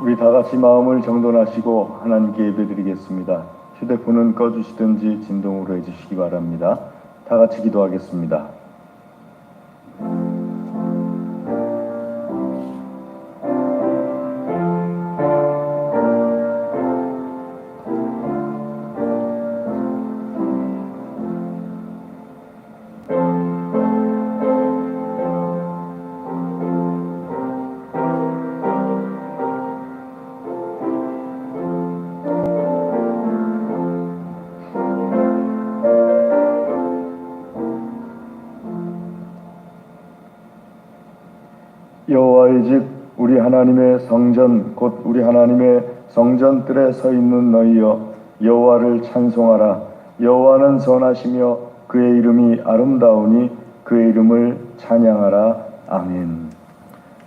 우리 다 같이 마음을 정돈하시고 하나님께 예배드리겠습니다. 휴대폰은 꺼주시든지 진동으로 해주시기 바랍니다. 다 같이 기도하겠습니다. 여호와의 집 우리 하나님의 성전 곧 우리 하나님의 성전뜰에 서 있는 너희여 여호와를 찬송하라. 여호와는 선하시며 그의 이름이 아름다우니 그의 이름을 찬양하라. 아멘.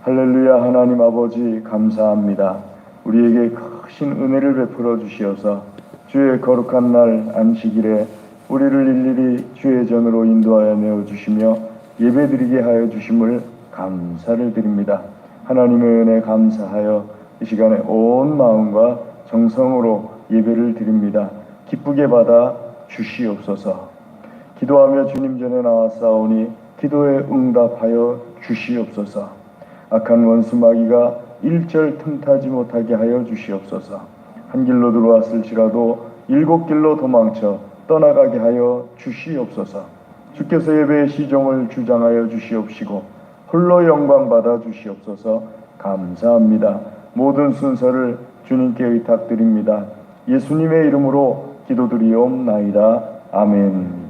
할렐루야. 하나님 아버지 감사합니다. 우리에게 크신 은혜를 베풀어 주시어서 주의 거룩한 날 안식일에 우리를 일일이 주의 전으로 인도하여 내어주시며 예배드리게 하여 주심을 감사를 드립니다. 하나님의 은혜 감사하여 이 시간에 온 마음과 정성으로 예배를 드립니다. 기쁘게 받아 주시옵소서. 기도하며 주님 전에 나왔사오니 기도에 응답하여 주시옵소서. 악한 원수 마귀가 일절 틈타지 못하게 하여 주시옵소서. 한 길로 들어왔을지라도 일곱 길로 도망쳐 떠나가게 하여 주시옵소서. 주께서 예배의 시종을 주장하여 주시옵시고 홀로 영광 받아 주시옵소서. 감사합니다. 모든 순서를 주님께 의탁드립니다. 예수님의 이름으로 기도드리옵나이다. 아멘.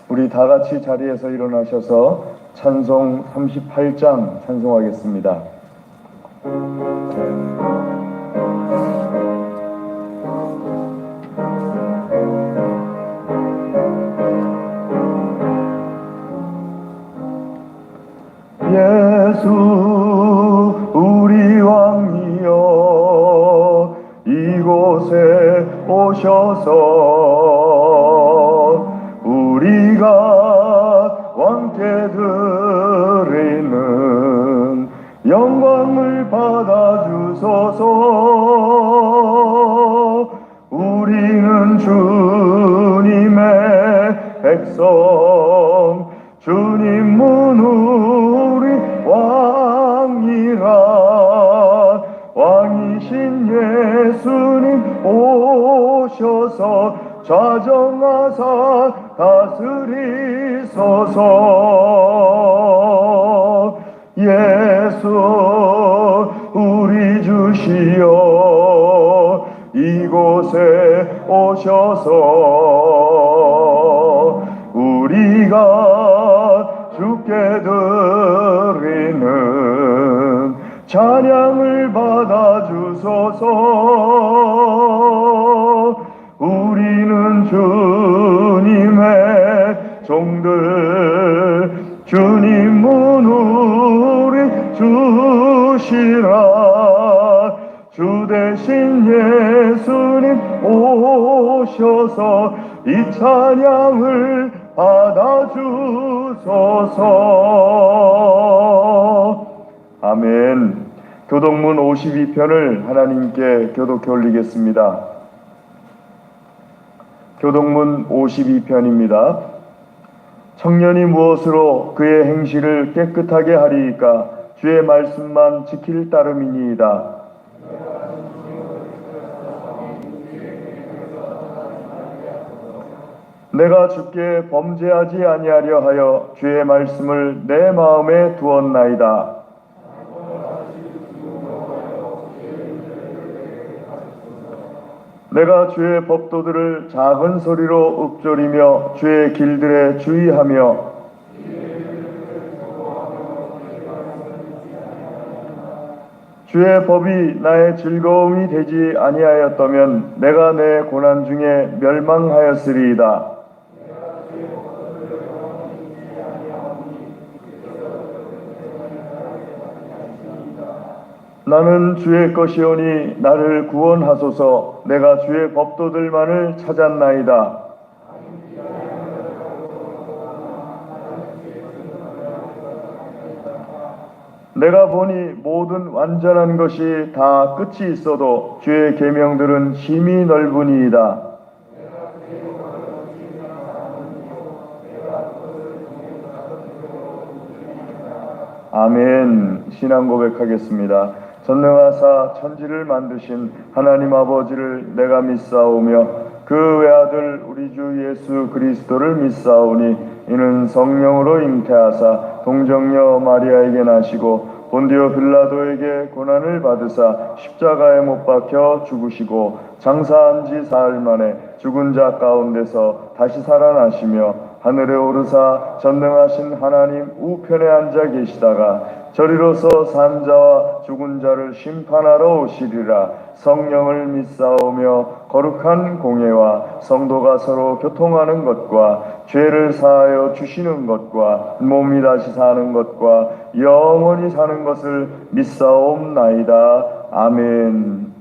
우리 다 같이 자리에서 일어나셔서 찬송 38장 찬송하겠습니다. 예수 우리 왕이여 이곳에 오셔서 우리가 왕께 드리는 영광을 받아주소서. 우리는 주님의 백성 주님 문우리 왕이라. 왕이신 예수님 오셔서 좌정하사 다스리소서. 예수 우리 주시여 이곳에 오셔서 우리가 주께 드리는 찬양을 받아주소서. 우리는 주님의 종들 주님 문우리 주시라. 주 대신 예수님 오셔서 이 찬양을 받아주소서. 아멘. 교독문 52편을 하나님께 교독해 올리겠습니다. 교독문 52편입니다. 청년이 무엇으로 그의 행실을 깨끗하게 하리이까? 주의 말씀만 지킬 따름이니이다. 내가 주께 범죄하지 아니하려 하여 주의 말씀을 내 마음에 두었나이다. 내가 주의 법도들을 작은 소리로 읊조리며 주의 길들에 주의하며 주의 법이 나의 즐거움이 되지 아니하였다면 내가 내 고난 중에 멸망하였으리이다. 나는 주의 것이오니 나를 구원하소서. 내가 주의 법도들만을 찾았나이다. 내가 보니 모든 완전한 것이 다 끝이 있어도 주의 계명들은 심히 넓으니이다. 아멘. 신앙 고백하겠습니다. 전능하사 천지를 만드신 하나님 아버지를 내가 믿사오며 그 외아들 우리 주 예수 그리스도를 믿사오니 이는 성령으로 잉태하사 동정녀 마리아에게 나시고 본디오 빌라도에게 고난을 받으사 십자가에 못 박혀 죽으시고 장사한 지 사흘 만에 죽은 자 가운데서 다시 살아나시며 하늘에 오르사 전능하신 하나님 우편에 앉아 계시다가 저리로서 산 자와 죽은 자를 심판하러 오시리라. 성령을 믿사오며 거룩한 공예와 성도가 서로 교통하는 것과 죄를 사하여 주시는 것과 몸이 다시 사는 것과 영원히 사는 것을 믿사옵나이다. 아멘.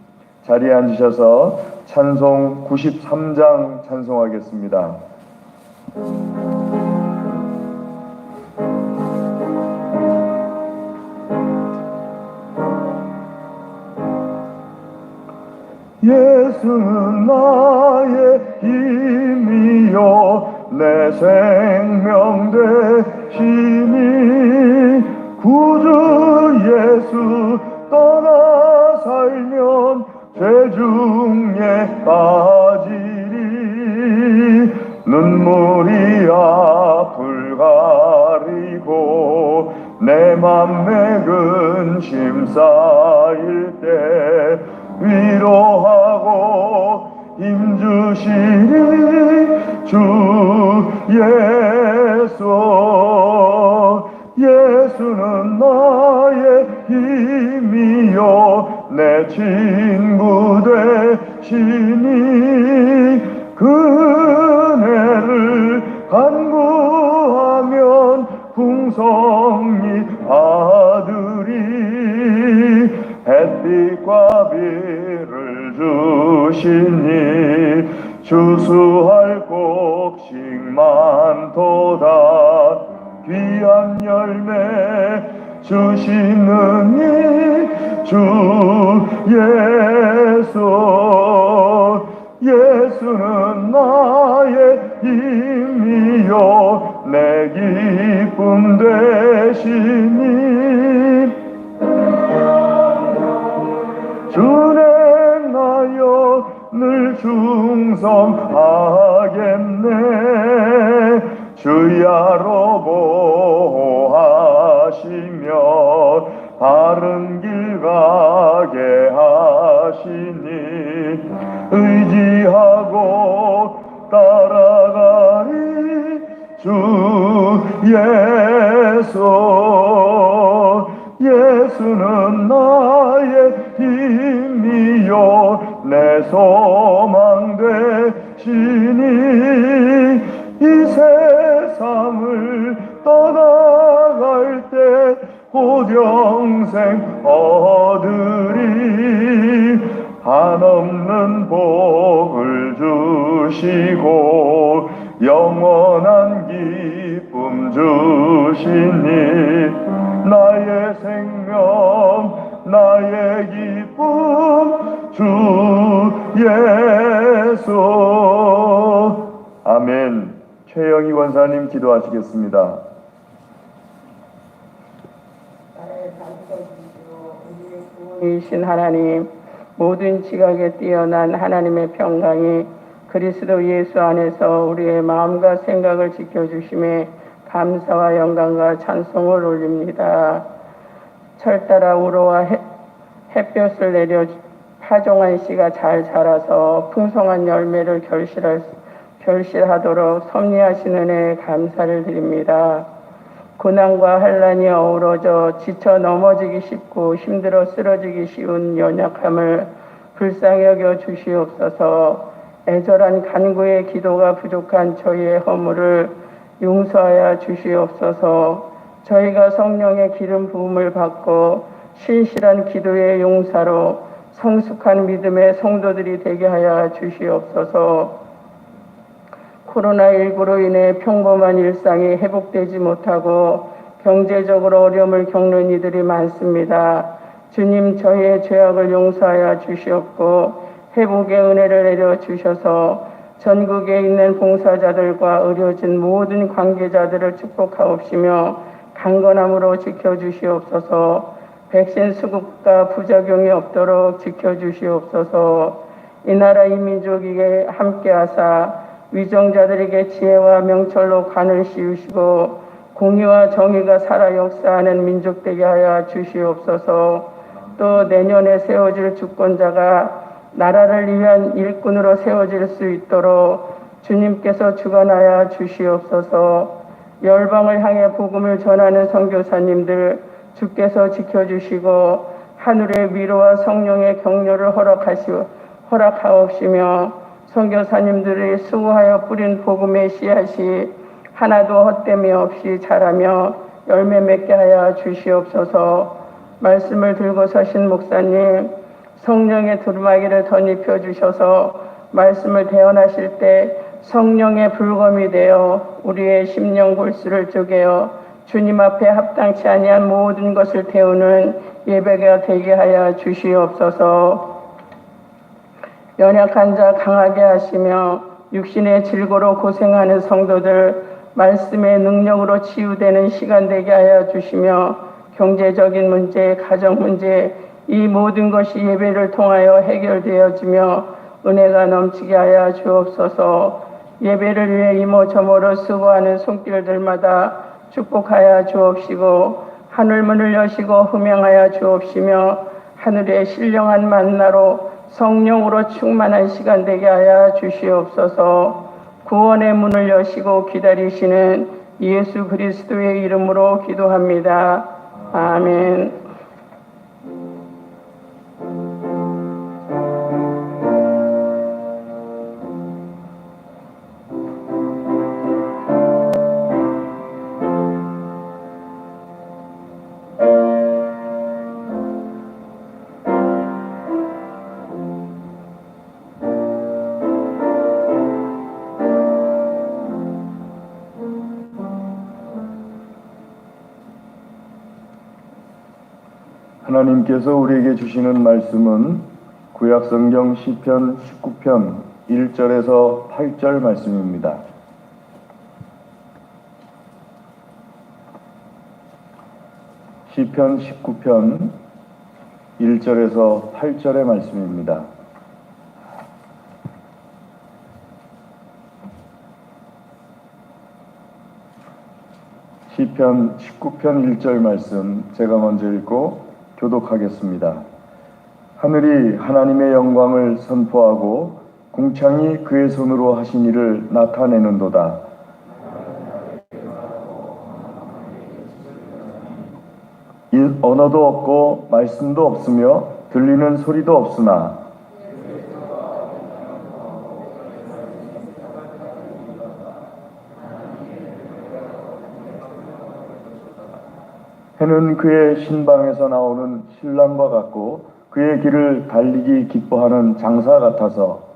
자리에 앉으셔서 찬송 93장 찬송하겠습니다. 예수는 나의 힘이요 내 생명 되시니 구주 예수 떠나 살면 죄 중에 빠지리 눈물이 앞을 가리고 내 맘에 근심 쌓일 때 위로하고 힘주시니 주 예수 예수는 나의 힘이요 내 친구 되시니 그네를 간구하면 풍성히 받으리 햇빛과 비를 주시니 주수할 곡식 많도다 귀한 열매 주시느니 주 예수 예수는 나의 힘이요 내 기쁨 되시니 주내 나여 늘 충성하겠네 주야로 보호하시며 바른 길 가게 하시니 의지하고 따라가리 주 예수 예수는 나의 힘이요 내 소망 되시니 이 세상을 떠나갈 때 곧 영생 얻으리 한없는 복을 주시고 영원한 기쁨 주시니 나의 생명 나의 기쁨 주 예수 아멘. 최영희 권사님 기도하시겠습니다. 이신 하나님, 모든 지각에 뛰어난 하나님의 평강이 그리스도 예수 안에서 우리의 마음과 생각을 지켜주심에 감사와 영광과 찬송을 올립니다. 철따라 우러와 햇볕을 내려 파종한 씨가 잘 자라서 풍성한 열매를 결실하도록 섭리하신 은혜에 감사를 드립니다. 고난과 환난이 어우러져 지쳐 넘어지기 쉽고 힘들어 쓰러지기 쉬운 연약함을 불쌍히 여겨 주시옵소서. 애절한 간구의 기도가 부족한 저희의 허물을 용서하여 주시옵소서. 저희가 성령의 기름 부음을 받고 신실한 기도의 용사로 성숙한 믿음의 성도들이 되게 하여 주시옵소서. 코로나19로 인해 평범한 일상이 회복되지 못하고 경제적으로 어려움을 겪는 이들이 많습니다. 주님, 저희의 죄악을 용서하여 주시옵고 회복의 은혜를 내려 주셔서 전국에 있는 봉사자들과 의료진 모든 관계자들을 축복하옵시며 강건함으로 지켜주시옵소서. 백신 수급과 부작용이 없도록 지켜주시옵소서. 이 나라 이 민족에게 함께하사 위정자들에게 지혜와 명철로 관을 씌우시고 공의와 정의가 살아 역사하는 민족 되게 하여 주시옵소서. 또 내년에 세워질 주권자가 나라를 위한 일꾼으로 세워질 수 있도록 주님께서 주관하여 주시옵소서. 열방을 향해 복음을 전하는 선교사님들 주께서 지켜주시고 하늘의 위로와 성령의 격려를 허락하옵시며 선교사님들이 수고하여 뿌린 복음의 씨앗이 하나도 헛됨이 없이 자라며 열매 맺게 하여 주시옵소서. 말씀을 들고 서신 목사님, 성령의 두루마기를 덧입혀 주셔서 말씀을 대언하실 때 성령의 불검이 되어 우리의 심령 골수를 쪼개어 주님 앞에 합당치 아니한 모든 것을 태우는 예배가 되게 하여 주시옵소서. 연약한 자 강하게 하시며 육신의 질고로 고생하는 성도들 말씀의 능력으로 치유되는 시간 되게 하여 주시며 경제적인 문제, 가정 문제 이 모든 것이 예배를 통하여 해결되어지며 은혜가 넘치게 하여 주옵소서. 예배를 위해 이모저모로 수고하는 손길들마다 축복하여 주옵시고 하늘문을 여시고 흠양하여 주옵시며 하늘의 신령한 만나로 성령으로 충만한 시간 되게 하여 주시옵소서. 구원의 문을 여시고 기다리시는 예수 그리스도의 이름으로 기도합니다. 아멘. 하나님께서 우리에게 주시는 말씀은 구약성경 시편 19편 1절에서 8절 말씀입니다. 시편 19편 1절에서 8절의 말씀입니다. 시편 19편 1절 말씀 제가 먼저 읽고 교독하겠습니다. 하늘이 하나님의 영광을 선포하고 궁창이 그의 손으로 하신 일을 나타내는도다. 언어도 없고 말씀도 없으며 들리는 소리도 없으나 해는 그의 신방에서 나오는 신랑과 같고 그의 길을 달리기 기뻐하는 장사 같아서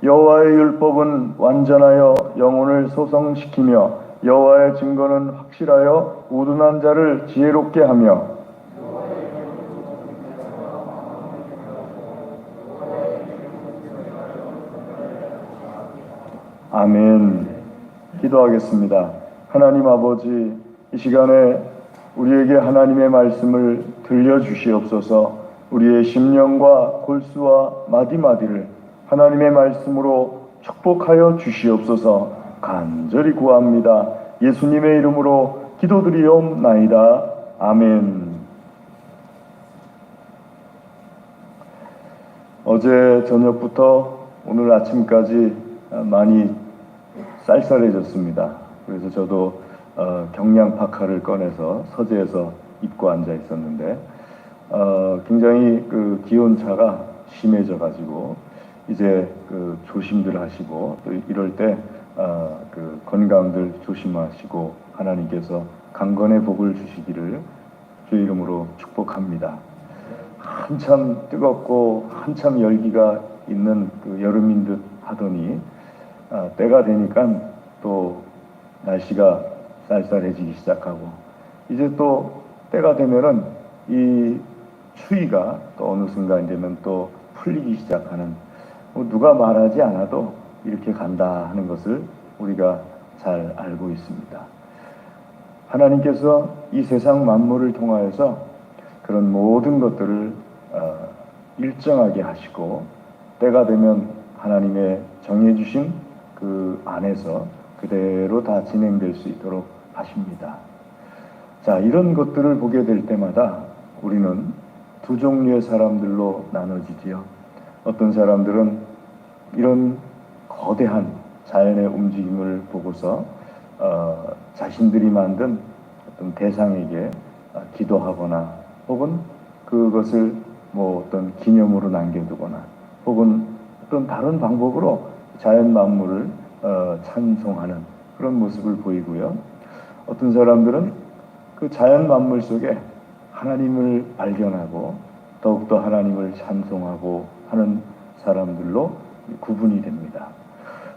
여호와의 율법은 완전하여 영혼을 소성시키며 여호와의 증거는 확실하여 우둔한 자를 지혜롭게 하며 아멘. 기도하겠습니다. 하나님 아버지, 이 시간에 우리에게 하나님의 말씀을 들려주시옵소서. 우리의 심령과 골수와 마디마디를 하나님의 말씀으로 축복하여 주시옵소서. 간절히 구합니다. 예수님의 이름으로 기도드리옵나이다. 아멘. 어제 저녁부터 오늘 아침까지 많이 쌀쌀해졌습니다. 그래서 저도 경량 파카를 꺼내서 서재에서 입고 앉아 있었는데 굉장히 그 기온차가 심해져 가지고 이제 그 조심들 하시고 또 이럴 때 그 건강들 조심하시고 하나님께서 강건의 복을 주시기를 주 이름으로 축복합니다. 한참 뜨겁고 한참 열기가 있는 그 여름인 듯 하더니 때가 되니까 또 날씨가 쌀쌀해지기 시작하고 이제 또 때가 되면은 이 추위가 또 어느 순간 되면 또 풀리기 시작하는 누가 말하지 않아도 이렇게 간다 하는 것을 우리가 잘 알고 있습니다. 하나님께서 이 세상 만물을 통하여서 그런 모든 것들을 일정하게 하시고 때가 되면 하나님의 정해주신 그 안에서 그대로 다 진행될 수 있도록 하십니다. 자, 이런 것들을 보게 될 때마다 우리는 두 종류의 사람들로 나눠지지요. 어떤 사람들은 이런 거대한 자연의 움직임을 보고서 자신들이 만든 어떤 대상에게 기도하거나 혹은 그것을 뭐 어떤 기념으로 남겨두거나 혹은 어떤 다른 방법으로 자연 만물을 찬송하는 그런 모습을 보이고요. 어떤 사람들은 그 자연 만물 속에 하나님을 발견하고 더욱더 하나님을 찬송하고 하는 사람들로 구분이 됩니다.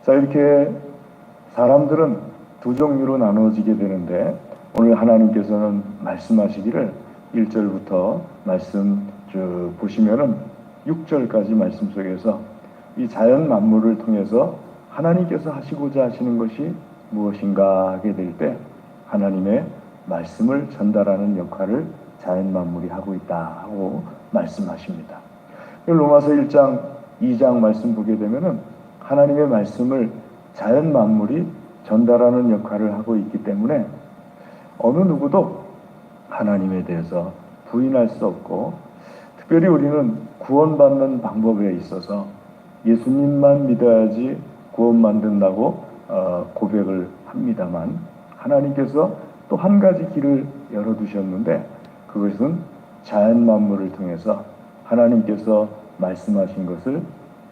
자, 이렇게 사람들은 두 종류로 나눠지게 되는데 오늘 하나님께서는 말씀하시기를 1절부터 말씀 쭉 보시면은 6절까지 말씀 속에서 이 자연 만물을 통해서 하나님께서 하시고자 하시는 것이 무엇인가 하게 될 때 하나님의 말씀을 전달하는 역할을 자연 만물이 하고 있다 하고 말씀하십니다. 로마서 1장 2장 말씀 보게 되면은 하나님의 말씀을 자연 만물이 전달하는 역할을 하고 있기 때문에 어느 누구도 하나님에 대해서 부인할 수 없고 특별히 우리는 구원받는 방법에 있어서 예수님만 믿어야지 구원받는다고 고백을 합니다만 하나님께서 또 한 가지 길을 열어두셨는데 그것은 자연 만물을 통해서 하나님께서 말씀하신 것을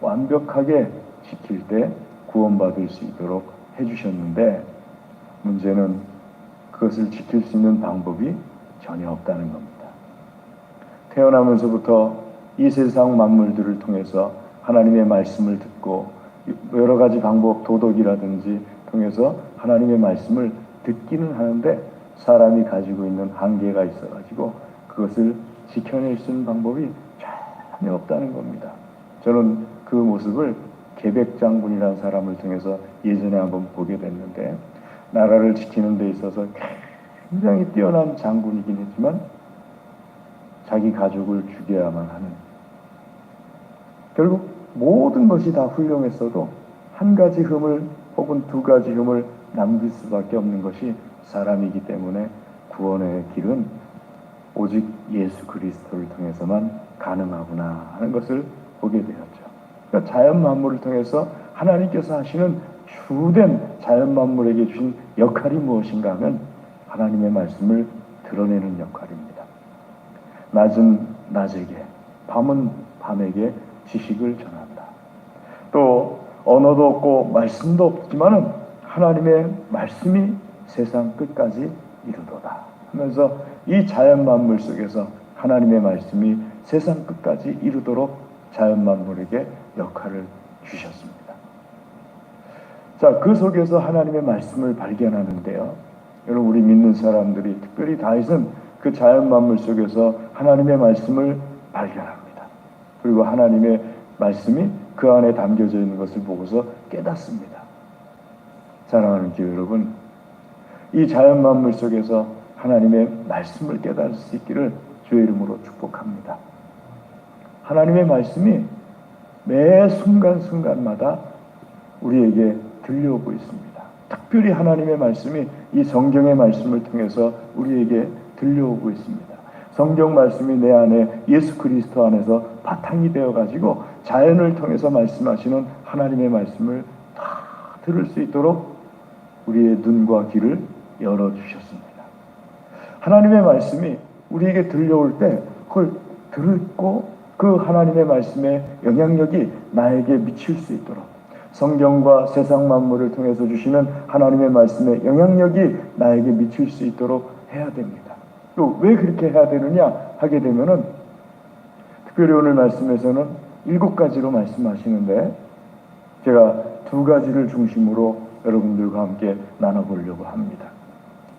완벽하게 지킬 때 구원받을 수 있도록 해주셨는데 문제는 그것을 지킬 수 있는 방법이 전혀 없다는 겁니다. 태어나면서부터 이 세상 만물들을 통해서 하나님의 말씀을 듣고 여러 가지 방법, 도덕이라든지 통해서 하나님의 말씀을 듣기는 하는데 사람이 가지고 있는 한계가 있어가지고 그것을 지켜낼 수 있는 방법이 전혀 없다는 겁니다. 저는 그 모습을 계백 장군이라는 사람을 통해서 예전에 한번 보게 됐는데 나라를 지키는 데 있어서 굉장히 뛰어난 장군이긴 했지만 자기 가족을 죽여야만 하는 결국 모든 것이 다 훌륭했어도 한 가지 흠을 혹은 두 가지 흠을 남길 수밖에 없는 것이 사람이기 때문에 구원의 길은 오직 예수 그리스도를 통해서만 가능하구나 하는 것을 보게 되었죠. 그러니까 자연 만물을 통해서 하나님께서 하시는 주된 자연 만물에게 주신 역할이 무엇인가 하면 하나님의 말씀을 드러내는 역할입니다. 낮은 낮에게, 밤은 밤에게 지식을 전한다. 또 언어도 없고 말씀도 없지만은 하나님의 말씀이 세상 끝까지 이르도다 하면서 이 자연 만물 속에서 하나님의 말씀이 세상 끝까지 이르도록 자연 만물에게 역할을 주셨습니다. 자, 그 속에서 하나님의 말씀을 발견하는데요. 여러분, 우리 믿는 사람들이 특별히 다윗은 그 자연 만물 속에서 하나님의 말씀을 발견합니다. 그리고 하나님의 말씀이 그 안에 담겨져 있는 것을 보고서 깨닫습니다. 사랑하는 교회 여러분, 이 자연 만물 속에서 하나님의 말씀을 깨달을 수 있기를 주의 이름으로 축복합니다. 하나님의 말씀이 매 순간순간마다 우리에게 들려오고 있습니다. 특별히 하나님의 말씀이 이 성경의 말씀을 통해서 우리에게 들려오고 있습니다. 성경 말씀이 내 안에 예수 그리스도 안에서 바탕이 되어가지고 자연을 통해서 말씀하시는 하나님의 말씀을 다 들을 수 있도록 우리의 눈과 귀를 열어주셨습니다. 하나님의 말씀이 우리에게 들려올 때 그걸 듣고 그 하나님의 말씀의 영향력이 나에게 미칠 수 있도록 성경과 세상 만물을 통해서 주시는 하나님의 말씀의 영향력이 나에게 미칠 수 있도록 해야 됩니다. 또 왜 그렇게 해야 되느냐 하게 되면은 특별히 오늘 말씀에서는 7가지로 말씀하시는데 제가 2가지를 중심으로 여러분들과 함께 나눠보려고 합니다.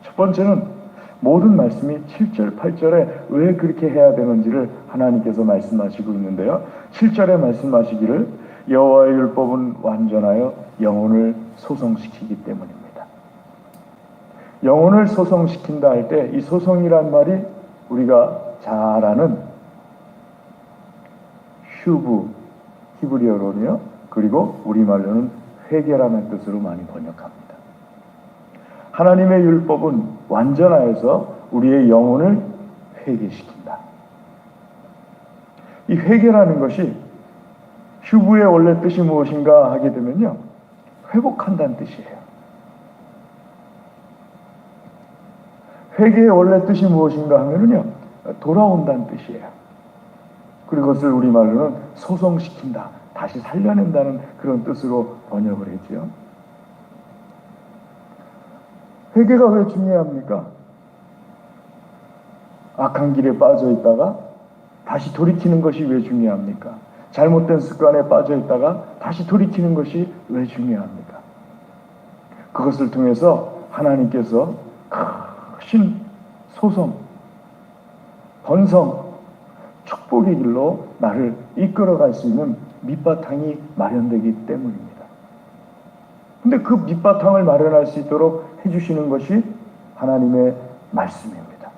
첫 번째는 모든 말씀이 7절, 8절에 왜 그렇게 해야 되는지를 하나님께서 말씀하시고 있는데요. 7절에 말씀하시기를 여호와의 율법은 완전하여 영혼을 소성시키기 때문입니다. 영혼을 소성시킨다 할 때 이 소성이란 말이 우리가 잘 아는 슈브, 히브리어로는요. 그리고 우리말로는 회개라는 뜻으로 많이 번역합니다. 하나님의 율법은 완전하여서 우리의 영혼을 회개시킨다. 이 회개라는 것이 슈브의 원래 뜻이 무엇인가 하게 되면요. 회복한다는 뜻이에요. 회개의 원래 뜻이 무엇인가 하면은요. 돌아온다는 뜻이에요. 그리고 그것을 우리말로는 소성시킨다. 다시 살려낸다는 그런 뜻으로 번역을 했지요. 회개가 왜 중요합니까? 악한 길에 빠져 있다가 다시 돌이키는 것이 왜 중요합니까? 잘못된 습관에 빠져 있다가 다시 돌이키는 것이 왜 중요합니까? 그것을 통해서 하나님께서 크신 소성, 번성, 축복의 길로 나를 이끌어갈 수 있는 밑바탕이 마련되기 때문입니다. 근데 그 밑바탕을 마련할 수 있도록 해주시는 것이 하나님의 말씀입니다.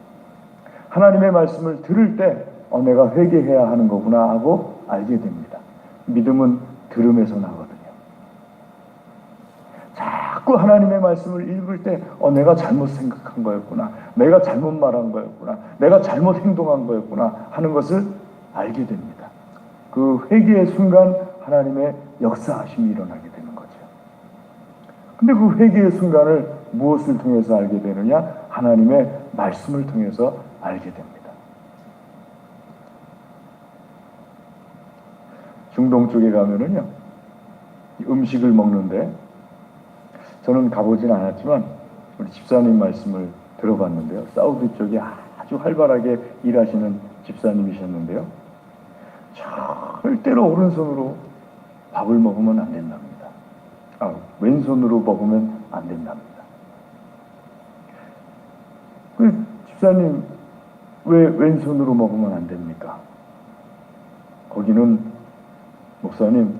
하나님의 말씀을 들을 때 내가 회개해야 하는 거구나 하고 알게 됩니다. 믿음은 들음에서 나거든요. 자꾸 하나님의 말씀을 읽을 때 내가 잘못 생각한 거였구나, 내가 잘못 말한 거였구나, 내가 잘못 행동한 거였구나 하는 것을 알게 됩니다. 그 회개의 순간 하나님의 역사하심이 일어나게 되는 거죠. 근데 그 회개의 순간을 무엇을 통해서 알게 되느냐? 하나님의 말씀을 통해서 알게 됩니다. 중동 쪽에 가면은요, 음식을 먹는데, 저는 가보진 않았지만 우리 집사님 말씀을 들어봤는데요. 사우디 쪽에 아주 활발하게 일하시는 집사님이셨는데요. 절대로 오른손으로 밥을 먹으면 안 된답니다. 왼손으로 먹으면 안 된답니다. 그 집사님, 왜 왼손으로 먹으면 안 됩니까? 거기는 목사님,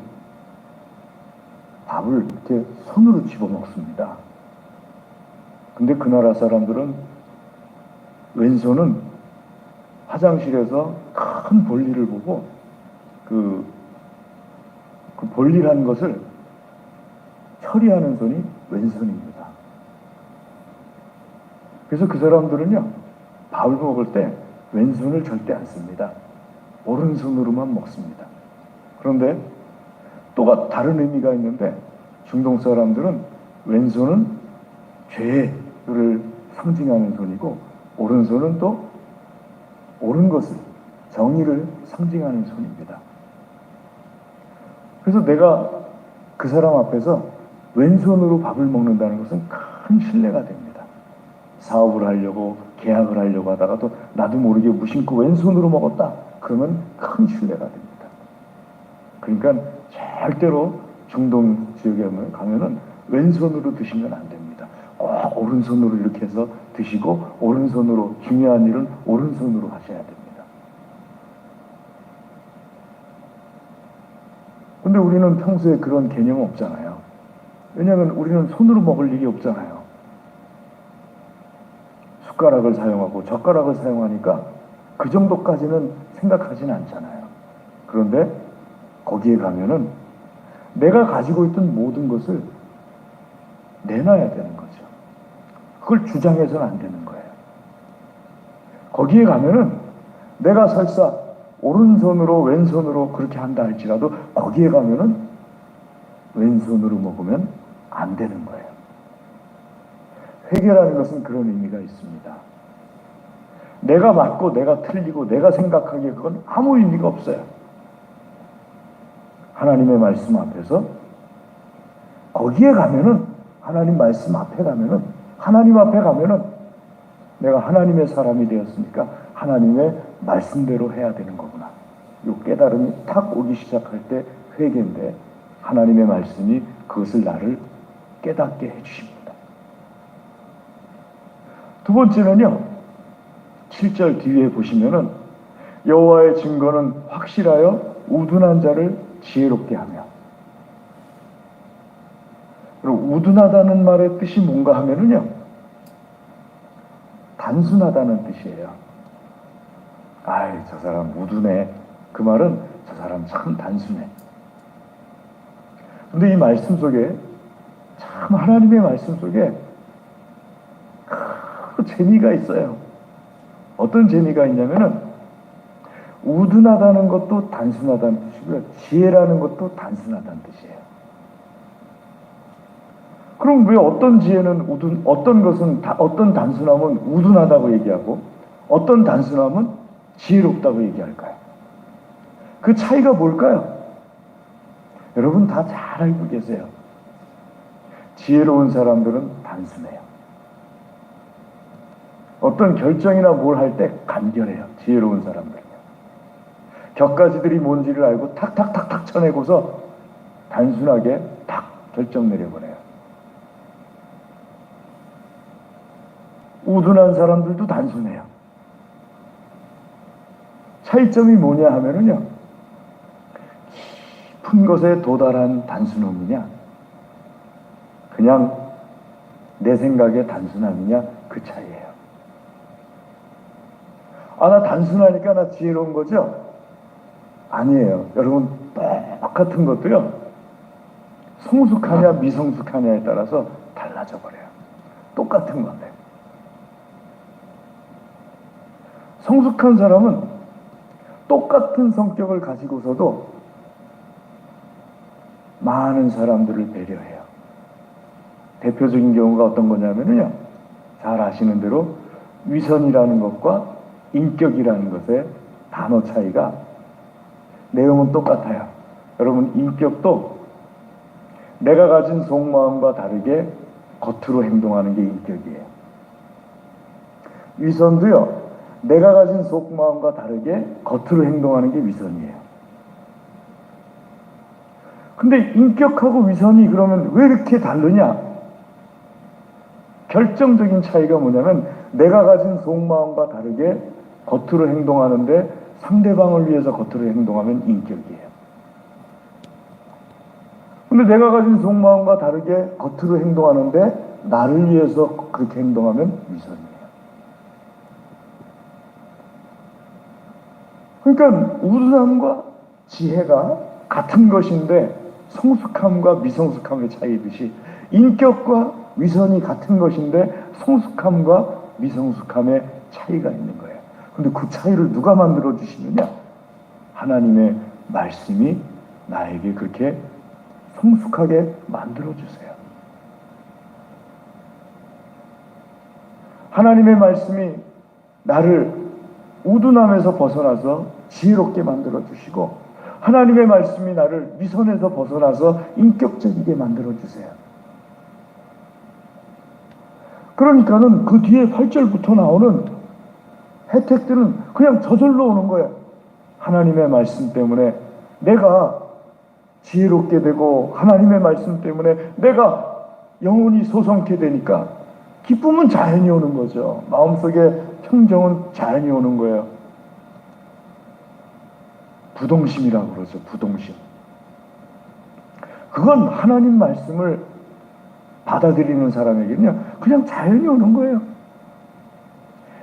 밥을 이렇게 손으로 집어먹습니다. 근데 그 나라 사람들은 왼손은 화장실에서 큰 볼일을 보고 그 볼일한 것을 처리하는 손이 왼손입니다. 그래서 그 사람들은요, 밥을 먹을 때 왼손을 절대 안 씁니다. 오른손으로만 먹습니다. 그런데 또 다른 의미가 있는데, 중동 사람들은 왼손은 죄를 상징하는 손이고, 오른손은 또 옳은 것을, 정의를 상징하는 손입니다. 그래서 내가 그 사람 앞에서 왼손으로 밥을 먹는다는 것은 큰 신뢰가 됩니다. 사업을 하려고, 계약을 하려고 하다가도 나도 모르게 무심코 왼손으로 먹었다. 그러면 큰 신뢰가 됩니다. 그러니까 절대로 중동 지역에 가면은 왼손으로 드시면 안 됩니다. 꼭 오른손으로 이렇게 해서 드시고, 오른손으로, 중요한 일은 오른손으로 하셔야 됩니다. 근데 우리는 평소에 그런 개념 없잖아요. 왜냐하면 우리는 손으로 먹을 일이 없잖아요. 숟가락을 사용하고 젓가락을 사용하니까 그 정도까지는 생각하지는 않잖아요. 그런데 거기에 가면은 내가 가지고 있던 모든 것을 내놔야 되는 거죠. 그걸 주장해서는 안 되는 거예요. 거기에 가면은 내가 설사 오른손으로 왼손으로 그렇게 한다 할지라도 거기에 가면은 왼손으로 먹으면 안 되는 거예요. 회개라는 것은 그런 의미가 있습니다. 내가 맞고 내가 틀리고 내가 생각하기에 그건 아무 의미가 없어요. 하나님의 말씀 앞에서 거기에 가면은, 하나님 말씀 앞에 가면은, 하나님 앞에 가면은 내가 하나님의 사람이 되었으니까 하나님의 말씀대로 해야 되는 거구나. 요 깨달음이 탁 오기 시작할 때 회개인데 하나님의 말씀이 그것을 나를 깨닫게 해주십니다. 두 번째는요, 7절 뒤에 보시면은 여호와의 증거는 확실하여 우둔한 자를 지혜롭게 하며, 그리고 우둔하다는 말의 뜻이 뭔가 하면은요, 단순하다는 뜻이에요. 아이, 저 사람 우둔해. 그 말은 저 사람 참 단순해. 근데 이 말씀 속에, 참 하나님의 말씀 속에 큰 재미가 있어요. 어떤 재미가 있냐면은 우둔하다는 것도 단순하다는 뜻이고요, 지혜라는 것도 단순하다는 뜻이에요. 그럼 왜 어떤 지혜는 어떤 것은 어떤 단순함은 우둔하다고 얘기하고 어떤 단순함은 지혜롭다고 얘기할까요? 그 차이가 뭘까요? 여러분 다 잘 알고 계세요. 지혜로운 사람들은 단순해요. 어떤 결정이나 뭘 할 때 간결해요. 지혜로운 사람들은요. 격가지들이 뭔지를 알고 탁탁탁탁 쳐내고서 단순하게 탁 결정 내려버려요. 우둔한 사람들도 단순해요. 차이점이 뭐냐 하면은요, 깊은 것에 도달한 단순함이냐, 그냥 내 생각의 단순함이냐, 그 차이예요. 아, 나 단순하니까 나 지혜로운 거죠? 아니에요. 여러분, 똑같은 것도요, 성숙하냐 미성숙하냐에 따라서 달라져 버려요. 똑같은 건데. 성숙한 사람은 똑같은 성격을 가지고서도 많은 사람들을 배려해요. 대표적인 경우가 어떤 거냐면요, 잘 아시는 대로 위선이라는 것과 인격이라는 것의 단어 차이가, 내용은 똑같아요. 여러분, 인격도 내가 가진 속마음과 다르게 겉으로 행동하는 게 인격이에요. 위선도요, 내가 가진 속마음과 다르게 겉으로 행동하는 게 위선이에요. 근데 인격하고 위선이 그러면 왜 이렇게 다르냐? 결정적인 차이가 뭐냐면, 내가 가진 속마음과 다르게 겉으로 행동하는데 상대방을 위해서 겉으로 행동하면 인격이에요. 근데 내가 가진 속마음과 다르게 겉으로 행동하는데 나를 위해서 그렇게 행동하면 위선이에요. 그러니까 우둔함과 지혜가 같은 것인데 성숙함과 미성숙함의 차이듯이, 인격과 위선이 같은 것인데 성숙함과 미성숙함의 차이가 있는 거예요. 근데 그 차이를 누가 만들어 주시느냐? 하나님의 말씀이 나에게 그렇게 성숙하게 만들어 주세요. 하나님의 말씀이 나를 우둔함에서 벗어나서 지혜롭게 만들어 주시고, 하나님의 말씀이 나를 위선에서 벗어나서 인격적이게 만들어 주세요. 그러니까는 그 뒤에 8절부터 나오는 혜택들은 그냥 저절로 오는 거예요. 하나님의 말씀 때문에 내가 지혜롭게 되고, 하나님의 말씀 때문에 내가 영혼이 소성케 되니까 기쁨은 자연히 오는 거죠. 마음속에 평정은 자연히 오는 거예요. 부동심이라고 그러죠. 부동심. 그건 하나님 말씀을 받아들이는 사람에게는요, 그냥 자연히 오는 거예요.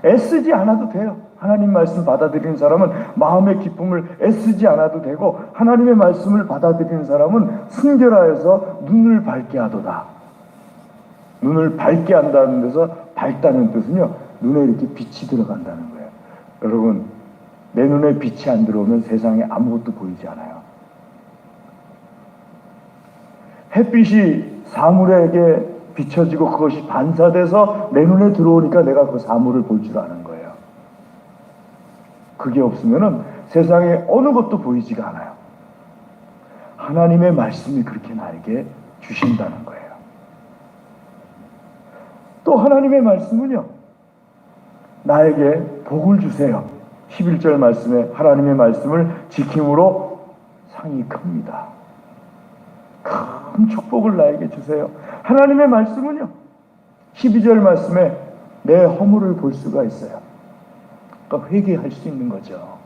애쓰지 않아도 돼요. 하나님 말씀 받아들이는 사람은 마음의 기쁨을 애쓰지 않아도 되고, 하나님의 말씀을 받아들이는 사람은 순결하여서 눈을 밝게 하도다. 눈을 밝게 한다는 데서 밝다는 뜻은요, 눈에 이렇게 빛이 들어간다는 거예요. 여러분, 내 눈에 빛이 안 들어오면 세상에 아무것도 보이지 않아요. 햇빛이 사물에게 비춰지고 그것이 반사돼서 내 눈에 들어오니까 내가 그 사물을 볼 줄 아는 거예요. 그게 없으면은 세상에 어느 것도 보이지가 않아요. 하나님의 말씀이 그렇게 나에게 주신다는 거예요. 또 하나님의 말씀은요, 나에게 복을 주세요. 11절 말씀에 하나님의 말씀을 지킴으로 상이 큽니다. 큰 축복을 나에게 주세요. 하나님의 말씀은요, 12절 말씀에 내 허물을 볼 수가 있어요. 그러니까 회개할 수 있는 거죠.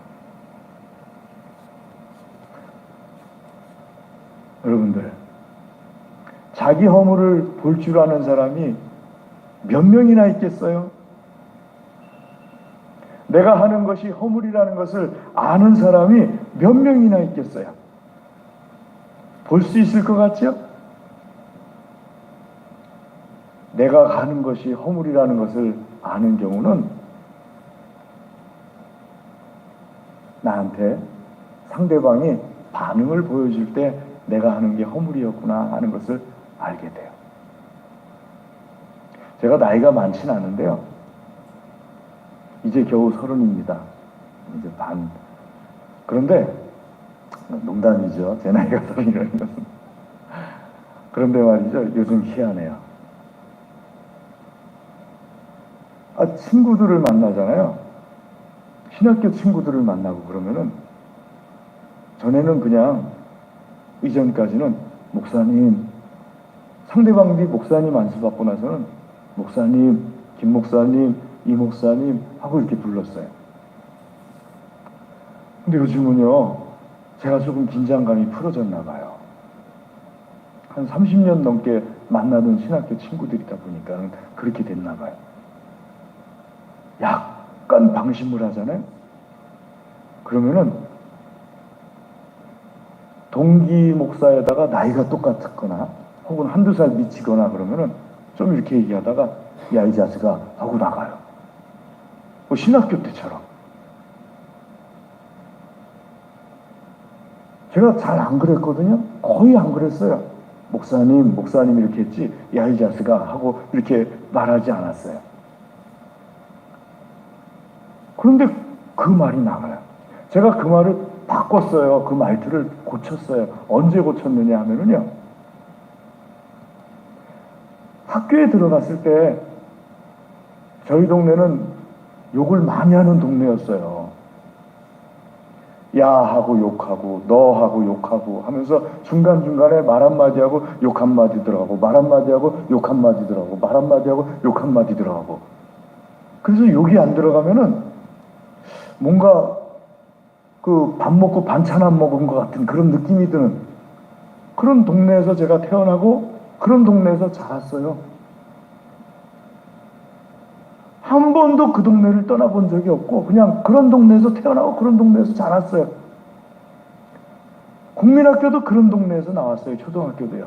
여러분들, 자기 허물을 볼 줄 아는 사람이 몇 명이나 있겠어요? 내가 하는 것이 허물이라는 것을 아는 사람이 몇 명이나 있겠어요? 볼 수 있을 것 같죠? 내가 하는 것이 허물이라는 것을 아는 경우는 나한테 상대방이 반응을 보여줄 때 내가 하는 게 허물이었구나 하는 것을 알게 돼요. 제가 나이가 많진 않은데요. 이제 겨우 30입니다. 이제 반. 그런데 농담이죠. 제 나이가 30이라는 것은. 그런데 말이죠. 요즘 희한해요. 친구들을 만나잖아요. 신학교 친구들을 만나고 그러면은 전에는 그냥 이전까지는 목사님, 상대방이 목사님 안수받고 나서는 목사님, 김 목사님, 이 목사님 하고 이렇게 불렀어요. 근데 요즘은요, 제가 조금 긴장감이 풀어졌나 봐요. 한 30년 넘게 만나던 신학교 친구들이다 보니까 그렇게 됐나 봐요. 약간 방심을 하잖아요. 그러면은 동기 목사에다가 나이가 똑같거나 혹은 한두 살 미치거나 그러면은 좀 이렇게 얘기하다가 야, 이 자식아 하고 나가요. 뭐 신학교 때처럼. 제가 잘 안 그랬거든요. 거의 안 그랬어요. 목사님 이렇게 했지 야, 이 자식아 하고 이렇게 말하지 않았어요. 그런데 그 말이 나가요. 제가 그 말을 바꿨어요. 그 말투를 고쳤어요. 언제 고쳤느냐 하면은요, 학교에 들어갔을 때 저희 동네는 욕을 많이 하는 동네였어요. 야 하고 욕하고 너 하고 욕하고 하면서 중간중간에 말 한마디 하고 욕 한마디 들어가고 말 한마디 하고 욕 한마디 들어가고 말 한마디 하고 욕 한마디 들어가고. 그래서 욕이 안 들어가면은 뭔가 그 밥 먹고 반찬 안 먹은 것 같은 그런 느낌이 드는 그런 동네에서 제가 태어나고 그런 동네에서 자랐어요. 한 번도 그 동네를 떠나본 적이 없고 그냥 그런 동네에서 태어나고 그런 동네에서 자랐어요. 국민학교도 그런 동네에서 나왔어요. 초등학교도요.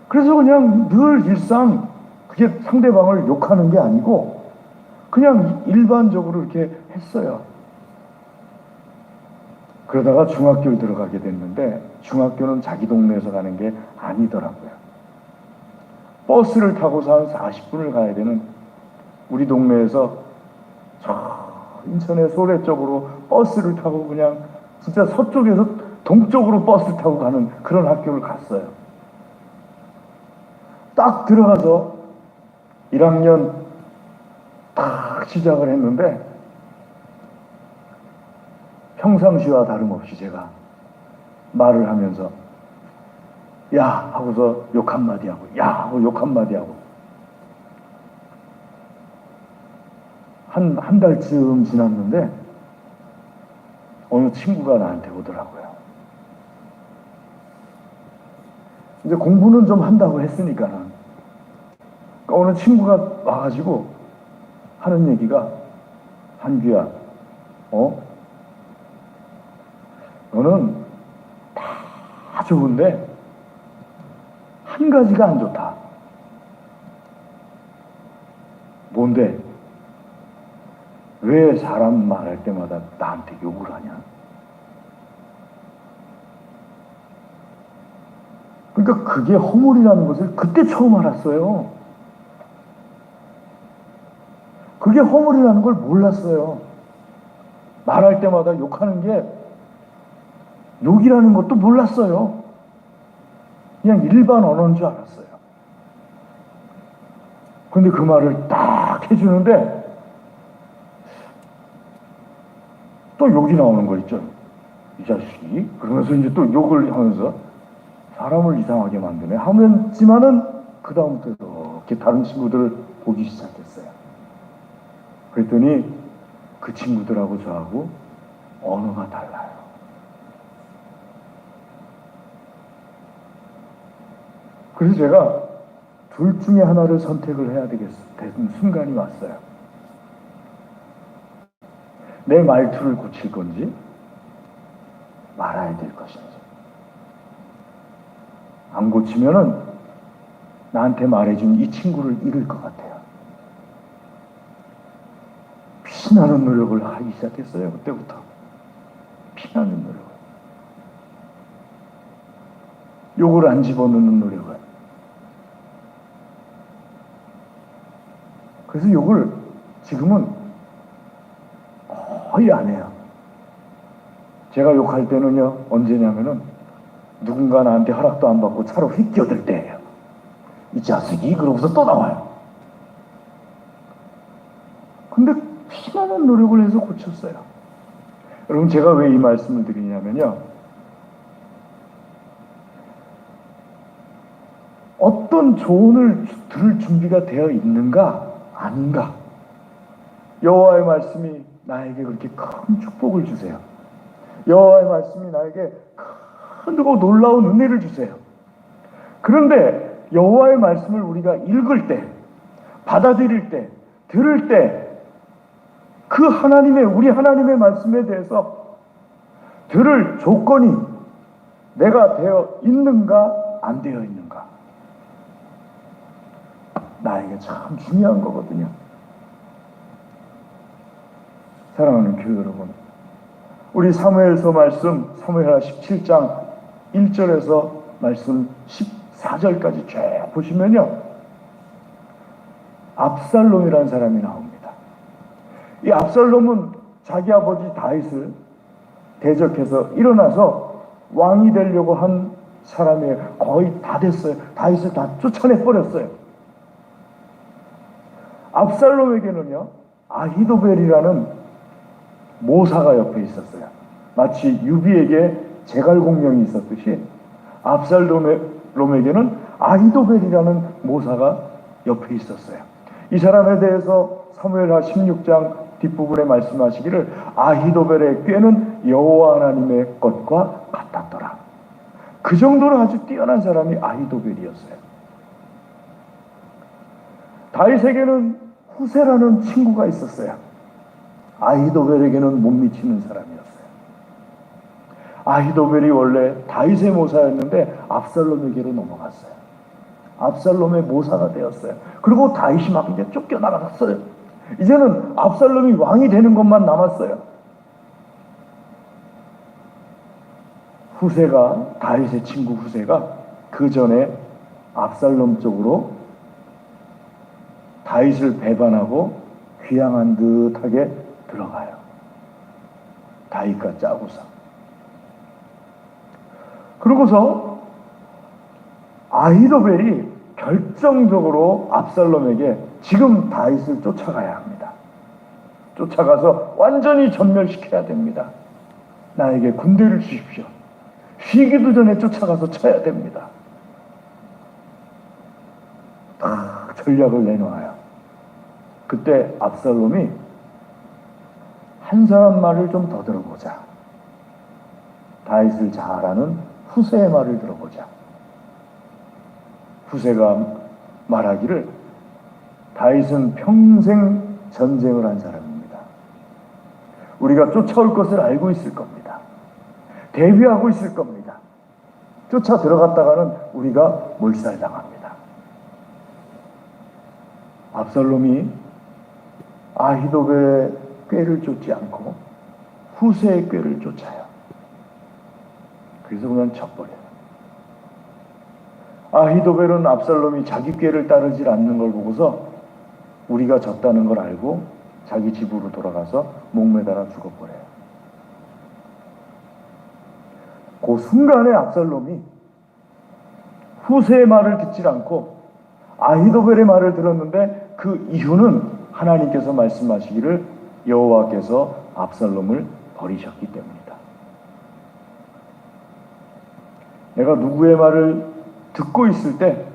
그래서 그냥 늘 일상 그게 상대방을 욕하는 게 아니고 그냥 일반적으로 이렇게 했어요. 그러다가 중학교를 들어가게 됐는데 중학교는 자기 동네에서 가는 게 아니더라고요. 버스를 타고서 한 40분을 가야 되는 우리 동네에서 저 인천의 소래 쪽으로 버스를 타고 그냥 진짜 서쪽에서 동쪽으로 버스 타고 가는 그런 학교를 갔어요. 딱 들어가서 1학년 딱 시작을 했는데 평상시와 다름없이 제가 말을 하면서 야 하고서 욕 한마디 하고 야 하고 욕 한마디 하고 한 달쯤 지났는데 어느 친구가 나한테 오더라고요. 이제 공부는 좀 한다고 했으니까는 어느 친구가 와가지고 하는 얘기가 한규야, 너는 다 좋은데 한 가지가 안 좋다. 뭔데? 왜 사람 말할 때마다 나한테 욕을 하냐? 그러니까 그게 허물이라는 것을 그때 처음 알았어요. 그게 허물이라는 걸 몰랐어요. 말할 때마다 욕하는 게 욕이라는 것도 몰랐어요. 그냥 일반 언어인 줄 알았어요. 그런데 그 말을 딱 해주는데 또 욕이 나오는 거 있죠. 이 자식이? 그러면서 이제 또 욕을 하면서 사람을 이상하게 만드네 하면지만은 그 다음부터 이렇게 다른 친구들을 보기 시작했어요. 그랬더니 그 친구들하고 저하고 언어가 달라요. 그래서 제가 둘 중에 하나를 선택을 해야 되는 순간이 왔어요. 내 말투를 고칠 건지 말아야 될 것인지. 안 고치면은 나한테 말해준 이 친구를 잃을 것 같아요. 피나는 노력을 하기 시작했어요. 그때부터. 피나는 노력을. 욕을 안 집어넣는 노력을. 그래서 욕을 지금은 거의 안 해요. 제가 욕할 때는요, 언제냐면은 누군가 나한테 허락도 안 받고 차로 휙 끼어들 때예요. 이 자식이 그러고서 또 나와요. 근데 피나는 노력을 해서 고쳤어요. 여러분, 제가 왜 이 말씀을 드리냐면요, 어떤 조언을 들을 준비가 되어 있는가 아닌가, 여호와의 말씀이 나에게 그렇게 큰 축복을 주세요. 여호와의 말씀이 나에게 크고 놀라운 은혜를 주세요. 그런데 여호와의 말씀을 우리가 읽을 때, 받아들일 때, 들을 때 그 우리 하나님의 말씀에 대해서 들을 조건이 내가 되어 있는가 안 되어 있는가, 나에게 참 중요한 거거든요. 사랑하는 교회 여러분, 우리 사무엘서 말씀, 사무엘하 17장 1절에서 말씀 14절까지 쭉 보시면요, 압살롬이라는 사람이 나옵니다. 이 압살롬은 자기 아버지 다윗을 대적해서 일어나서 왕이 되려고 한 사람이에요. 거의 다 됐어요. 다윗을 다 쫓아내 버렸어요. 압살롬에게는요, 아히도벨이라는 모사가 옆에 있었어요. 마치 유비에게 제갈공명이 있었듯이 압살롬에게는 아히도벨이라는 모사가 옆에 있었어요. 이 사람에 대해서 사무엘하 16장 뒷부분에 말씀하시기를 아히도벨의 꾀는 여호와 하나님의 것과 같았더라. 그 정도로 아주 뛰어난 사람이 아히도벨이었어요. 다윗에게는 후세라는 친구가 있었어요. 아히도벨에게는 못 미치는 사람이었어요. 아히도벨이 원래 다윗의 모사였는데 압살롬에게로 넘어갔어요. 압살롬의 모사가 되었어요. 그리고 다윗이 막 이제 쫓겨나갔어요. 이제는 압살롬이 왕이 되는 것만 남았어요. 후세가, 다윗의 친구 후세가 그 전에 압살롬 쪽으로 다윗을 배반하고 귀양한 듯하게 들어가요. 다윗과 짜고서. 그러고서 아히도벨이 결정적으로 압살롬에게 지금 다윗을 쫓아가야 합니다. 쫓아가서 완전히 전멸시켜야 됩니다. 나에게 군대를 주십시오. 쉬기도 전에 쫓아가서 쳐야 됩니다. 다 전략을 내놓아요. 그때 압살롬이 한 사람 말을 좀 더 들어보자. 다윗을 잘 아는 후세의 말을 들어보자. 후세가 말하기를 다윗은 평생 전쟁을 한 사람입니다. 우리가 쫓아올 것을 알고 있을 겁니다. 대비하고 있을 겁니다. 쫓아 들어갔다가는 우리가 몰살당합니다. 압살롬이 아히도벨의 꾀를 쫓지 않고 후세의 꾀를 쫓아요. 그래서 그냥 져버려요. 아히도벨은 압살롬이 자기 꾀를 따르지 않는 걸 보고서 우리가 졌다는 걸 알고 자기 집으로 돌아가서 목매달아 죽어버려요. 그 순간에 압살롬이 후세의 말을 듣지 않고 아히도벨의 말을 들었는데 그 이유는 하나님께서 말씀하시기를 여호와께서 압살롬을 버리셨기 때문이다. 내가 누구의 말을 듣고 있을 때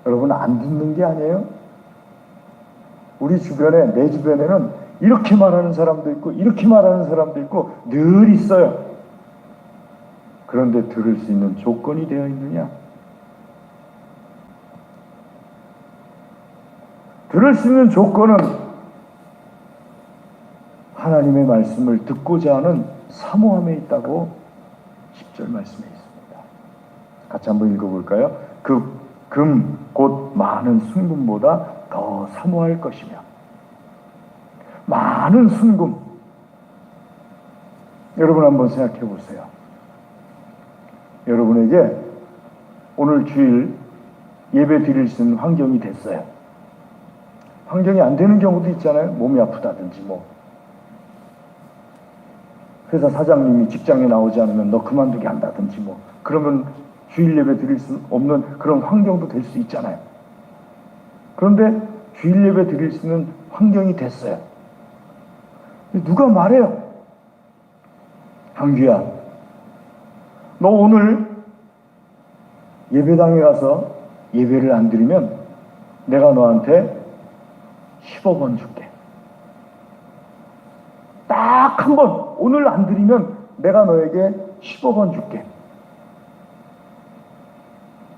여러분 안 듣는 게 아니에요. 우리 주변에, 내 주변에는 이렇게 말하는 사람도 있고 이렇게 말하는 사람도 있고 늘 있어요. 그런데 들을 수 있는 조건이 되어 있느냐? 들을 수 있는 조건은 하나님의 말씀을 듣고자 하는 사모함에 있다고 10절 말씀에 있습니다. 같이 한번 읽어볼까요? 그 금 곧 많은 순금보다 더 사모할 것이며. 많은 순금. 여러분 한번 생각해 보세요. 여러분에게 오늘 주일 예배 드릴 수 있는 환경이 됐어요. 환경이 안 되는 경우도 있잖아요. 몸이 아프다든지 뭐. 회사 사장님이 직장에 나오지 않으면 너 그만두게 한다든지 뭐. 그러면 주일 예배 드릴 수 없는 그런 환경도 될 수 있잖아요. 그런데 주일 예배 드릴 수 있는 환경이 됐어요. 누가 말해요. 한규야, 너 오늘 예배당에 가서 예배를 안 드리면 내가 너한테 10억 원 줄게. 딱 한 번 오늘 안 드리면 내가 너에게 10억 원 줄게.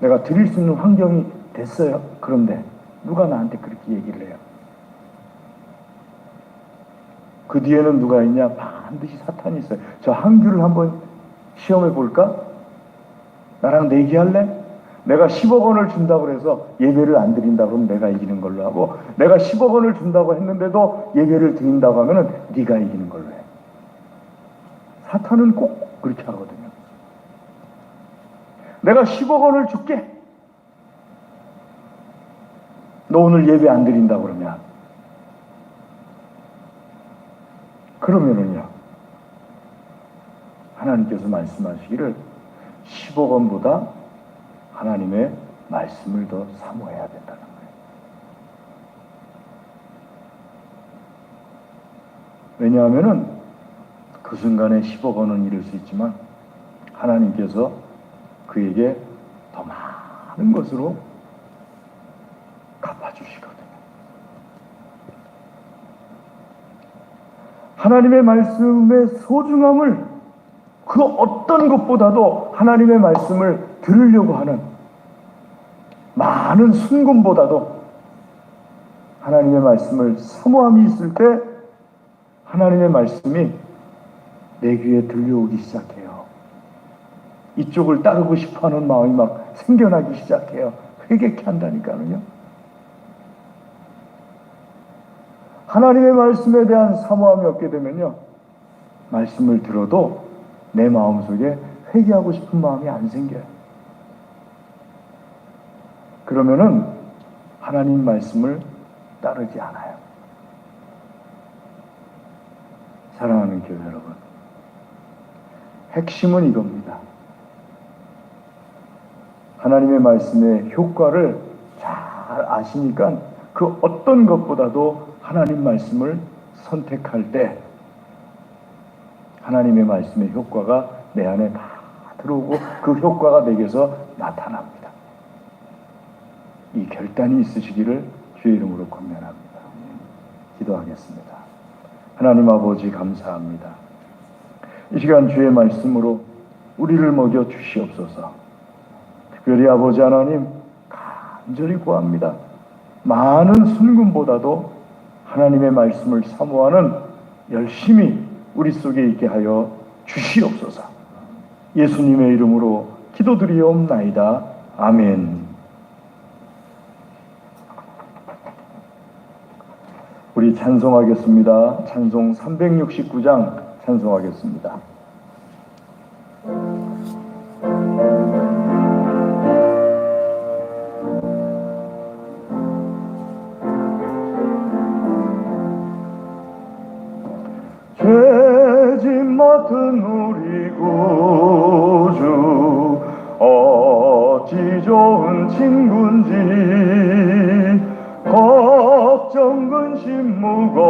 내가 드릴 수 있는 환경이 됐어요. 그런데 누가 나한테 그렇게 얘기를 해요? 그 뒤에는 누가 있냐? 반드시 사탄이 있어요. 저 한규를 한번 시험해 볼까? 나랑 내기할래? 내가 10억 원을 준다고 해서 예배를 안 드린다고 하면 내가 이기는 걸로 하고, 내가 10억 원을 준다고 했는데도 예배를 드린다고 하면 네가 이기는 걸로 해. 사탄은 꼭 그렇게 하거든요. 내가 10억 원을 줄게. 너 오늘 예배 안 드린다고 그러면은요, 하나님께서 말씀하시기를 10억 원보다 하나님의 말씀을 더 사모해야 된다는 거예요. 왜냐하면은 그 순간에 10억 원은 잃을 수 있지만 하나님께서 그에게 더 많은 것으로 갚아주시거든요. 하나님의 말씀의 소중함을 그 어떤 것보다도 하나님의 말씀을 들으려고 하는 많은 순금보다도 하나님의 말씀을 사모함이 있을 때 하나님의 말씀이 내 귀에 들려오기 시작해요. 이쪽을 따르고 싶어하는 마음이 막 생겨나기 시작해요. 회개케 한다니까요. 하나님의 말씀에 대한 사모함이 없게 되면요, 말씀을 들어도 내 마음속에 회개하고 싶은 마음이 안 생겨요. 그러면은 하나님 말씀을 따르지 않아요. 사랑하는 교회 여러분, 핵심은 이겁니다. 하나님의 말씀의 효과를 잘 아시니까 그 어떤 것보다도 하나님 말씀을 선택할 때 하나님의 말씀의 효과가 내 안에 다 들어오고 그 효과가 내게서 나타납니다. 이 결단이 있으시기를 주의 이름으로 권면합니다. 기도하겠습니다. 하나님 아버지 감사합니다. 이 시간 주의 말씀으로 우리를 먹여 주시옵소서. 특별히 아버지 하나님 간절히 구합니다. 많은 순금보다도 하나님의 말씀을 사모하는 열심히 우리 속에 있게 하여 주시옵소서. 예수님의 이름으로 기도드리옵나이다. 아멘. 우리 찬송하겠습니다. 찬송 369장 찬송하겠습니다. 죄짐 맡은 우리 구주 어찌 좋은 친구인지 걱정 근심 무거운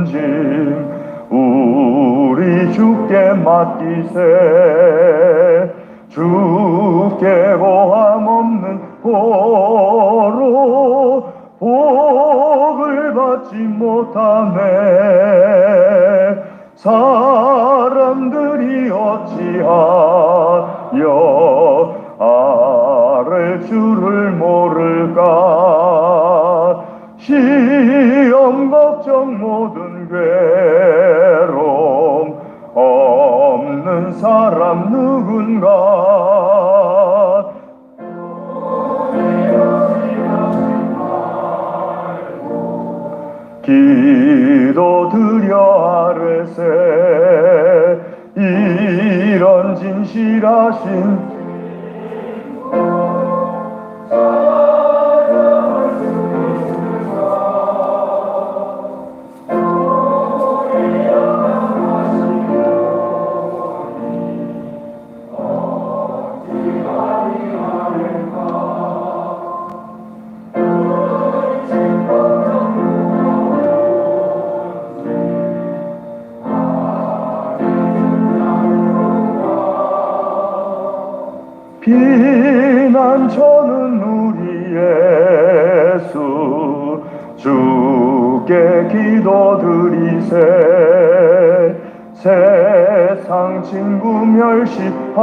짐 주께 맡기세. 주께 고함 없는 고로 복을 받지 못하네. 사람들이 어찌하여 아를 줄을 모를까. 시험 걱정 모든 괴로움 없는 사람 누군가. 기도드려 아뢰세. 이런 진실하신 피난처는 우리 예수. 주께 기도드리세. 세상 친구 멸시하고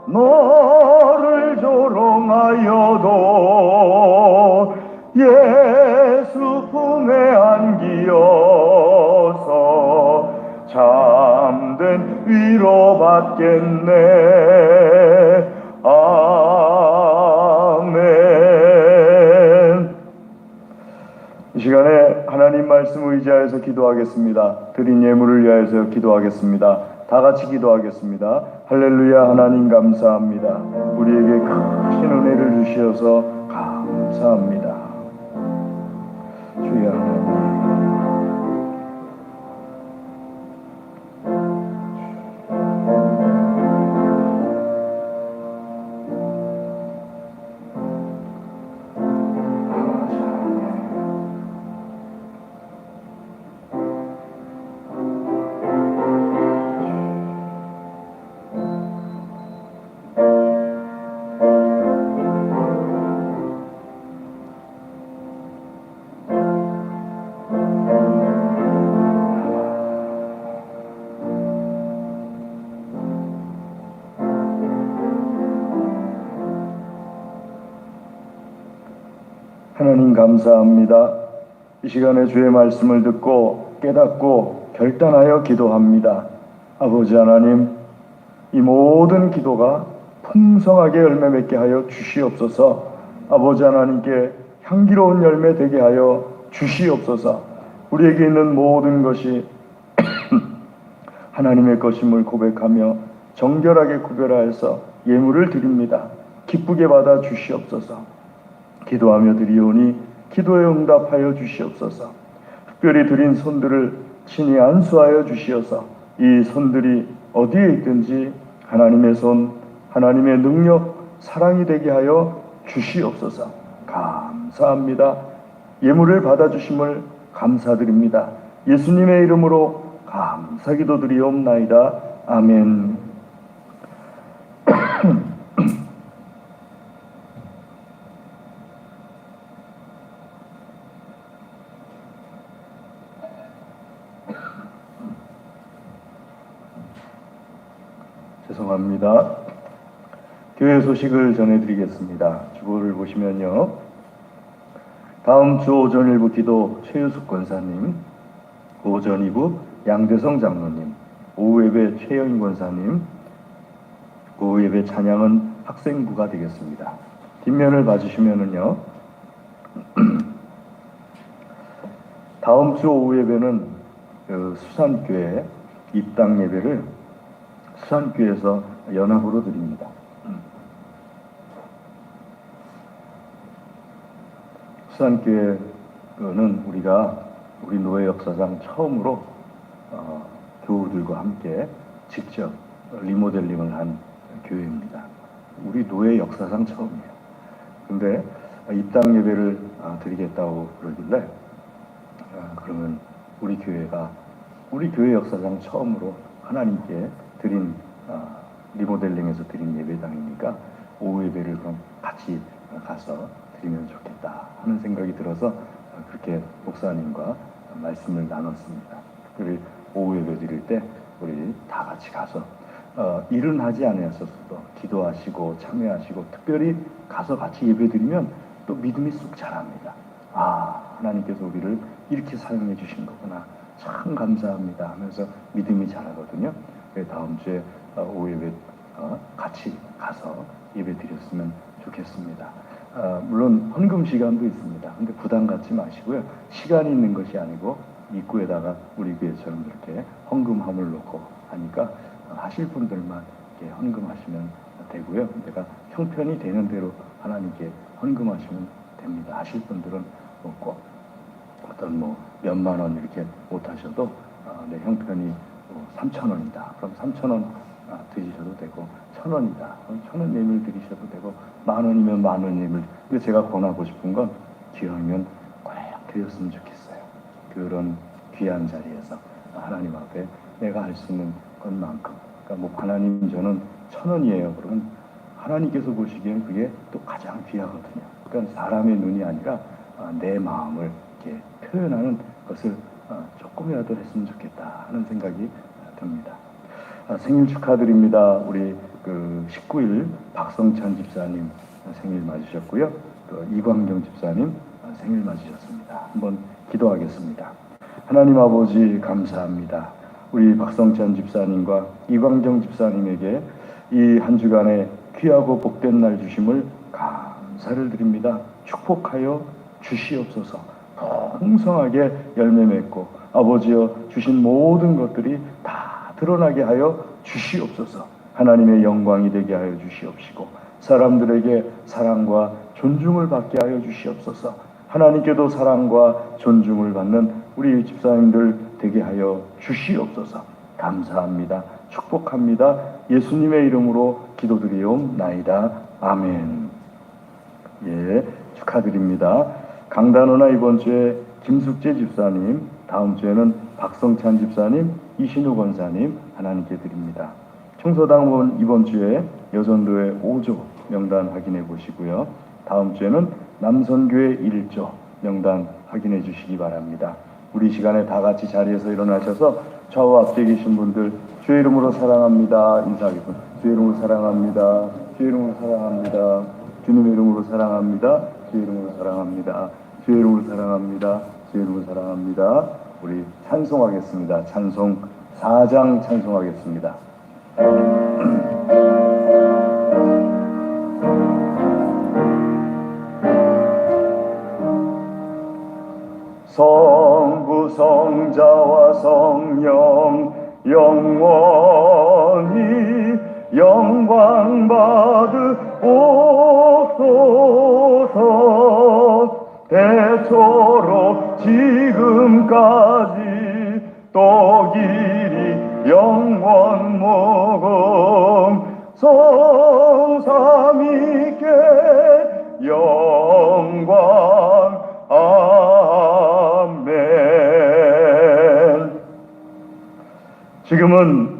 너를 조롱하여도 예수 품에 안기어서 참된 위로받겠네. 아멘. 이 시간에 하나님 말씀 의지하여서 기도하겠습니다. 드린 예물을 위하여서 기도하겠습니다. 다 같이 기도하겠습니다. 할렐루야. 하나님 감사합니다. 우리에게 크신 은혜를 주시어서 감사합니다. 주여 하나님, 하나님 감사합니다. 이 시간에 주의 말씀을 듣고 깨닫고 결단하여 기도합니다. 아버지 하나님, 이 모든 기도가 풍성하게 열매 맺게 하여 주시옵소서. 아버지 하나님께 향기로운 열매 되게 하여 주시옵소서. 우리에게 있는 모든 것이 하나님의 것임을 고백하며 정결하게 구별하여서 예물을 드립니다. 기쁘게 받아 주시옵소서. 기도하며 드리오니 기도에 응답하여 주시옵소서. 특별히 드린 손들을 친히 안수하여 주시어서 이 손들이 어디에 있든지 하나님의 손, 하나님의 능력, 사랑이 되게 하여 주시옵소서. 감사합니다. 예물을 받아주심을 감사드립니다. 예수님의 이름으로 감사기도 드리옵나이다. 아멘. 죄송합니다. 교회 소식을 전해드리겠습니다. 주보를 보시면요. 다음 주 오전 1부 기도 최유숙 권사님, 오전 2부 양대성 장로님, 오후 예배 최영인 권사님, 오후 예배 찬양은 학생부가 되겠습니다. 뒷면을 봐주시면은요. 다음 주 오후 예배는 수산교회 입당 예배를 수산교회에서 연합으로 드립니다. 수산교회는 우리 노예 역사상 처음으로 교우들과 함께 직접 리모델링을 한 교회입니다. 우리 노예 역사상 처음이에요. 근데 입당 예배를 드리겠다고 그러길래 그러면 우리 교회가 우리 교회 역사상 처음으로 하나님께 드린 리모델링에서 드린 예배당이니까 오후 예배를 그럼 같이 가서 드리면 좋겠다 하는 생각이 들어서 그렇게 목사님과 말씀을 나눴습니다. 특별히 오후 예배 드릴 때 우리 다 같이 가서 일은 하지 않았었어도 기도하시고 참여하시고 특별히 가서 같이 예배 드리면 또 믿음이 쑥 자랍니다. 하나님께서 우리를 이렇게 사용해 주신 거구나, 참 감사합니다 하면서 믿음이 자라거든요. 다음 주에 오후 예배 같이 가서 예배 드렸으면 좋겠습니다. 물론 헌금 시간도 있습니다. 근데 부담 갖지 마시고요. 시간이 있는 것이 아니고 입구에다가 우리 교회처럼 이렇게 헌금함을 놓고 하니까 하실 분들만 이렇게 헌금하시면 되고요. 내가 형편이 되는 대로 하나님께 헌금하시면 됩니다. 하실 분들은 꼭 어떤 몇만 원 이렇게 못 하셔도 내 형편이 3,000원이다. 그럼 3,000원 드리셔도 되고, 1,000원이다. 그럼 1,000원 예물 드리셔도 되고, 10,000원이면 10,000원 예물. 근데 제가 권하고 싶은 건 기왕이면 꼭 드렸으면 좋겠어요. 그런 귀한 자리에서 하나님 앞에 내가 할 수 있는 것만큼. 그러니까 하나님 저는 1,000원이에요. 그러면 하나님께서 보시기엔 그게 또 가장 귀하거든요. 그러니까 사람의 눈이 아니라 내 마음을 이렇게 표현하는 것을 조금이라도 했으면 좋겠다 하는 생각이 듭니다. 생일 축하드립니다. 우리 19일 박성찬 집사님 생일 맞으셨고요. 또 이광경 집사님 생일 맞으셨습니다. 한번 기도하겠습니다. 하나님 아버지 감사합니다. 우리 박성찬 집사님과 이광경 집사님에게 이 한 주간에 귀하고 복된 날 주심을 감사를 드립니다. 축복하여 주시옵소서. 풍성하게 열매 맺고 아버지여 주신 모든 것들이 다 드러나게 하여 주시옵소서. 하나님의 영광이 되게 하여 주시옵시고 사람들에게 사랑과 존중을 받게 하여 주시옵소서. 하나님께도 사랑과 존중을 받는 우리 집사님들 되게 하여 주시옵소서. 감사합니다. 축복합니다. 예수님의 이름으로 기도드리옵나이다. 아멘. 예, 축하드립니다. 강단호나 이번 주에 김숙재 집사님, 다음 주에는 박성찬 집사님, 이신우 권사님 하나님께 드립니다. 청소당원 이번 주에 여전도의 5조 명단 확인해 보시고요. 다음 주에는 남선교회 1조 명단 확인해 주시기 바랍니다. 우리 시간에 다 같이 자리에서 일어나셔서 좌우 앞뒤에 계신 분들 주의 이름으로 사랑합니다 인사하겠습니다. 주의 이름으로 사랑합니다. 주의 이름으로 사랑합니다. 주님의 이름으로 사랑합니다. 주의 이름으로 사랑합니다. 주의 이름으로 사랑합니다. 주의 이름으로 사랑합니다. 우리 찬송하겠습니다. 찬송 4장 찬송하겠습니다. 성부 성자와 성령 영원히 영광 받으옵소서. 대초로 지금까지 또 길이 영원 모금 성삼위께 영광 아멘. 지금은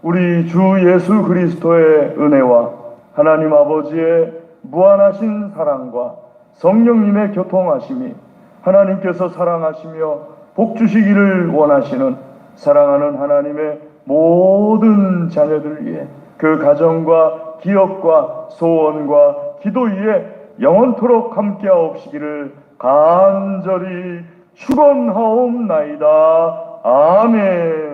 우리 주 예수 그리스도의 은혜와 하나님 아버지의 무한하신 사랑과 성령님의 교통하심이 하나님께서 사랑하시며 복 주시기를 원하시는 사랑하는 하나님의 모든 자녀들 위해 그 가정과 기업과 소원과 기도 위에 영원토록 함께하옵시기를 간절히 축원하옵나이다. 아멘.